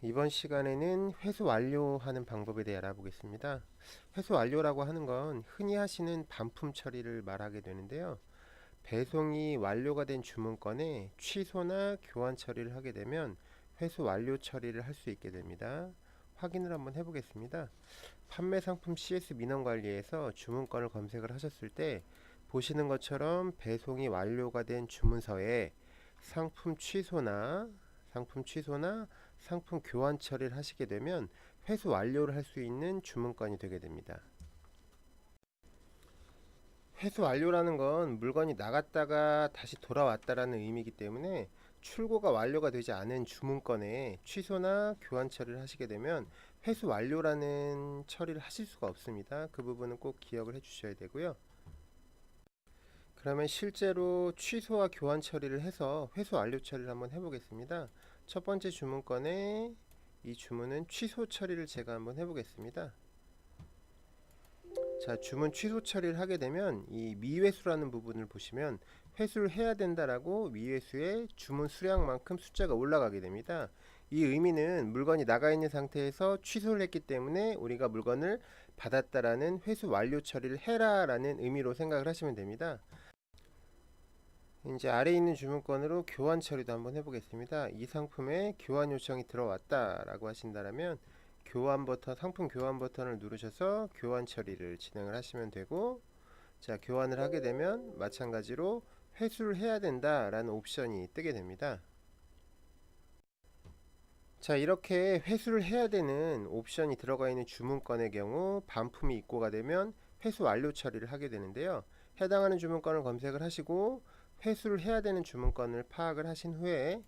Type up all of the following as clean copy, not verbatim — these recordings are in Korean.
이번 시간에는 회수 완료하는 방법에 대해 알아보겠습니다. 회수 완료라고 하는 건 흔히 하시는 반품 처리를 말하게 되는데요. 배송이 완료가 된 주문건에 취소나 교환 처리를 하게 되면 회수 완료 처리를 할 수 있게 됩니다. 확인을 한번 해보겠습니다. 판매 상품 CS 민원 관리에서 주문건을 검색을 하셨을 때 보시는 것처럼 배송이 완료가 된 주문서에 상품 취소나 상품 교환 처리를 하시게 되면 회수 완료를 할 수 있는 주문건이 되게 됩니다. 회수 완료라는 건 물건이 나갔다가 다시 돌아왔다라는 의미이기 때문에 출고가 완료가 되지 않은 주문건에 취소나 교환 처리를 하시게 되면 회수 완료라는 처리를 하실 수가 없습니다. 그 부분은 꼭 기억을 해 주셔야 되고요. 그러면 실제로 취소와 교환 처리를 해서 회수 완료 처리를 한번 해보겠습니다. 첫 번째 주문건에 이 주문은 취소 처리를 제가 한번 해보겠습니다. 자, 주문 취소 처리를 하게 되면 이 미회수라는 부분을 보시면 회수를 해야 된다라고 미회수의 주문 수량만큼 숫자가 올라가게 됩니다. 이 의미는 물건이 나가 있는 상태에서 취소를 했기 때문에 우리가 물건을 받았다라는 회수 완료 처리를 해라라는 의미로 생각을 하시면 됩니다. 이제 아래에 있는 주문건으로 교환 처리도 한번 해보겠습니다. 이 상품에 교환 요청이 들어왔다라고 하신다면 교환 버튼, 상품 교환 버튼을 누르셔서 교환 처리를 진행을 하시면 되고, 자, 교환을 하게 되면 마찬가지로 회수를 해야 된다라는 옵션이 뜨게 됩니다. 자, 이렇게 회수를 해야 되는 옵션이 들어가 있는 주문건의 경우 반품이 입고가 되면 회수 완료 처리를 하게 되는데요. 해당하는 주문건을 검색을 하시고 회수를 해야 되는 주문건을 파악을 하신 후에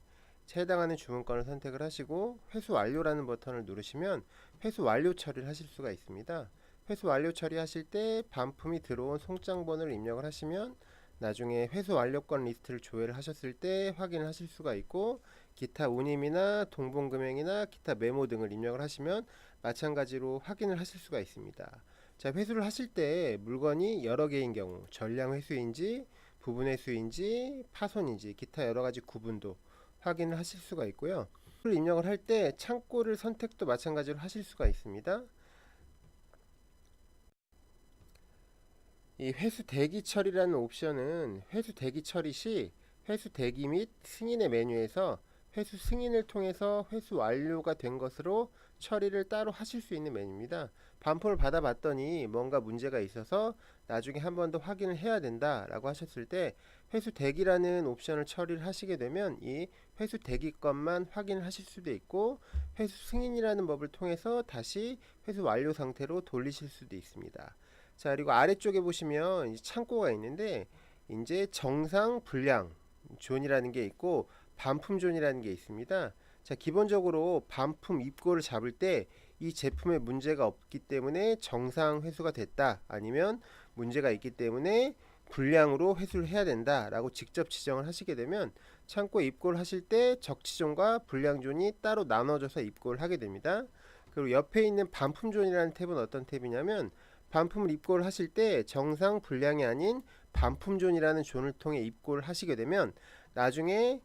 해당하는 주문건을 선택을 하시고 회수 완료라는 버튼을 누르시면 회수 완료 처리를 하실 수가 있습니다. 회수 완료 처리하실 때 반품이 들어온 송장 번호를 입력을 하시면 나중에 회수 완료권 리스트를 조회를 하셨을 때 확인을 하실 수가 있고, 기타 운임이나 동봉금액이나 기타 메모 등을 입력을 하시면 마찬가지로 확인을 하실 수가 있습니다. 자, 회수를 하실 때 물건이 여러 개인 경우 전량 회수인지 부분 회수인지 파손인지 기타 여러 가지 구분도 확인을 하실 수가 있고요. 입력을 할 때 창고를 선택도 마찬가지로 하실 수가 있습니다. 이 회수 대기 처리라는 옵션은 회수 대기 처리 시 회수 대기 및 승인의 메뉴에서 회수 승인을 통해서 회수 완료가 된 것으로 처리를 따로 하실 수 있는 메뉴입니다. 반품을 받아봤더니 뭔가 문제가 있어서 나중에 한 번 더 확인을 해야 된다 라고 하셨을 때 회수 대기라는 옵션을 처리를 하시게 되면 이 회수 대기 것만 확인을 하실 수도 있고, 회수 승인이라는 법을 통해서 다시 회수 완료 상태로 돌리실 수도 있습니다. 자, 그리고 아래쪽에 보시면 창고가 있는데 이제 정상 불량 존이라는 게 있고 반품 존이라는 게 있습니다. 자, 기본적으로 반품 입고를 잡을 때 이 제품에 문제가 없기 때문에 정상 회수가 됐다, 아니면 문제가 있기 때문에 불량으로 회수를 해야 된다 라고 직접 지정을 하시게 되면 창고에 입고를 하실 때 적치존과 불량존이 따로 나눠져서 입고를 하게 됩니다. 그리고 옆에 있는 반품존이라는 탭은 어떤 탭이냐면 반품을 입고를 하실 때 정상 불량이 아닌 반품존이라는 존을 통해 입고를 하시게 되면 나중에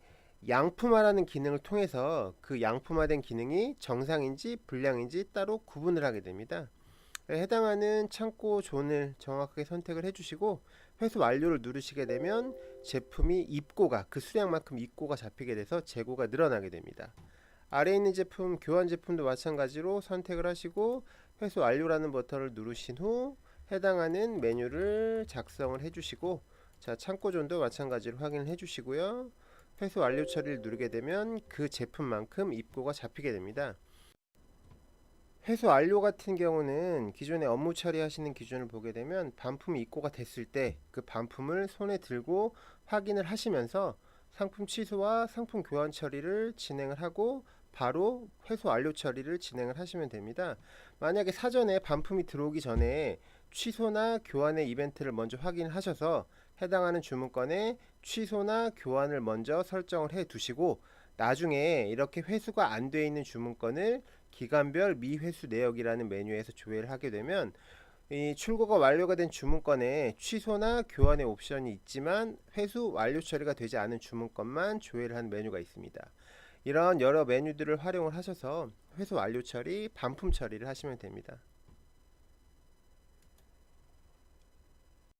양품화라는 기능을 통해서 그 양품화된 기능이 정상인지 불량인지 따로 구분을 하게 됩니다. 해당하는 창고 존을 정확하게 선택을 해주시고 회수 완료를 누르시게 되면 제품이 입고가 그 수량만큼 입고가 잡히게 돼서 재고가 늘어나게 됩니다. 아래에 있는 제품 교환 제품도 마찬가지로 선택을 하시고 회수 완료라는 버튼을 누르신 후 해당하는 메뉴를 작성을 해주시고, 자, 창고존도 마찬가지로 확인을 해주시고요. 회수 완료 처리를 누르게 되면 그 제품만큼 입고가 잡히게 됩니다. 회수 완료 같은 경우는 기존에 업무 처리하시는 기준을 보게 되면 반품이 입고가 됐을 때 그 반품을 손에 들고 확인을 하시면서 상품 취소와 상품 교환 처리를 진행을 하고 바로 회수 완료 처리를 진행을 하시면 됩니다. 만약에 사전에 반품이 들어오기 전에 취소나 교환의 이벤트를 먼저 확인을 하셔서 해당하는 주문건에 취소나 교환을 먼저 설정을 해 두시고 나중에 이렇게 회수가 안 돼 있는 주문건을 기간별 미회수 내역이라는 메뉴에서 조회를 하게 되면 이 출고가 완료가 된 주문건에 취소나 교환의 옵션이 있지만 회수 완료 처리가 되지 않은 주문건만 조회를 한 메뉴가 있습니다. 이런 여러 메뉴들을 활용을 하셔서 회수 완료 처리, 반품 처리를 하시면 됩니다.